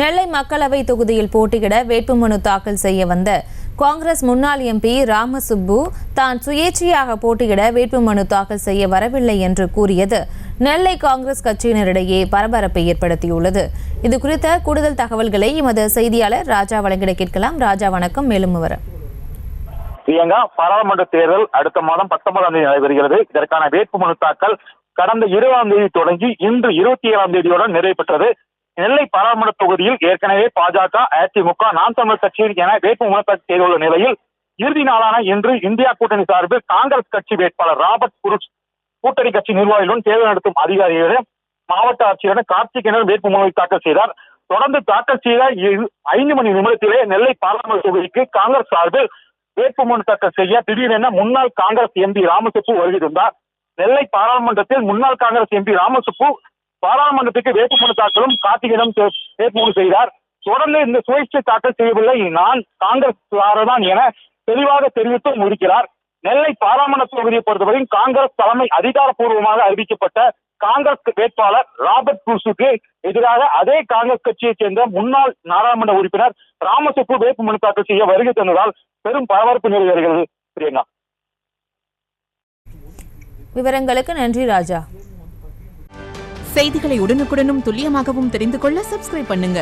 நெல்லை மக்களவை தொகுதியில் போட்டியிட வேட்புமனு தாக்கல் செய்ய வந்த காங்கிரஸ் முன்னாள் எம்பி ராமசுப்பு தான் சுயேட்சையாக போட்டியிட வேட்புமனு தாக்கல் செய்ய வரவில்லை என்று கூறியது நெல்லை காங்கிரஸ் கட்சியினரிடையே பரபரப்பை ஏற்படுத்தியுள்ளது. இது குறித்த கூடுதல் தகவல்களை எமது செய்தியாளர் ராஜா வழங்கிட கேட்கலாம். ராஜா, வணக்கம். மேலும் விவரம். பிரியங்கா, பாராளுமன்ற தேர்தல் அடுத்த மாதம் 19ஆம் தேதி நடைபெறுகிறது. இதற்கான வேட்புமனு தாக்கல் கடந்த 20ஆம் தேதி தொடங்கி இன்று 27ஆம் தேதியுடன் நிறைவு பெற்றது. நெல்லை பாராளுமன்ற தொகுதியில் ஏற்கனவே பாஜக, அதிமுக, நாம் தமிழர் கட்சியில் என வேட்புமனு தாக்கல் செய்துள்ள நிலையில் இறுதி நாளான இன்று இந்தியா கூட்டணி சார்பில் காங்கிரஸ் கட்சி வேட்பாளர் ராபர்ட் புருஷ் கூட்டணி கட்சி நிர்வாகிகளுடன் தேர்தல் நடத்தும் அதிகாரிகளிடம் மாவட்ட ஆட்சியரிடம் கார்த்திகேயன் வேட்புமனுவை தாக்கல் செய்தார். தொடர்ந்து தாக்கல் செய்த 5 மணி நிமிடத்திலே நெல்லை பாராளுமன்ற தொகுதிக்கு காங்கிரஸ் சார்பில் வேட்புமனு தாக்கல் செய்ய திடீரென முன்னாள் காங்கிரஸ் எம்பி ராமசுப்பு வருகை தந்தார். நெல்லை பாராளுமன்றத்தில் முன்னாள் காங்கிரஸ் எம்பி ராமசுப்பு பாராளுமன்றத்துக்கு வேட்புமனு தாக்கலும் கார்த்திகேயனிடம் வேட்புமனு செய்தார். தொடர்ந்து இந்த சுயேட்சை தாக்கல் செய்யவில்லை, நான் காங்கிரஸ் தான் என தெளிவாக தெரிவித்தும் இருக்கிறார். நெல்லை பாராளுமன்ற தொகுதியை பொறுத்தவரை காங்கிரஸ் தலைமை அதிகாரப்பூர்வமாக அறிவிக்கப்பட்ட காங்கிரஸ் வேட்பாளர் ராபர்ட் புருஷுக்கு எதிராக அதே காங்கிரஸ் கட்சியைச் சேர்ந்த முன்னாள் நாடாளுமன்ற உறுப்பினர் ராமசுப்பு வேட்புமனு தாக்கல் செய்ய வருகை தந்ததால் பெரும் பரபரப்பு நிலவி வருகிறது. பிரியங்கா, விவரங்களுக்கு நன்றி ராஜா. செய்திகளை உடனுக்குடனும் துல்லியமாகவும் தெரிந்து கொள்ள சப்ஸ்கிரைப் பண்ணுங்க.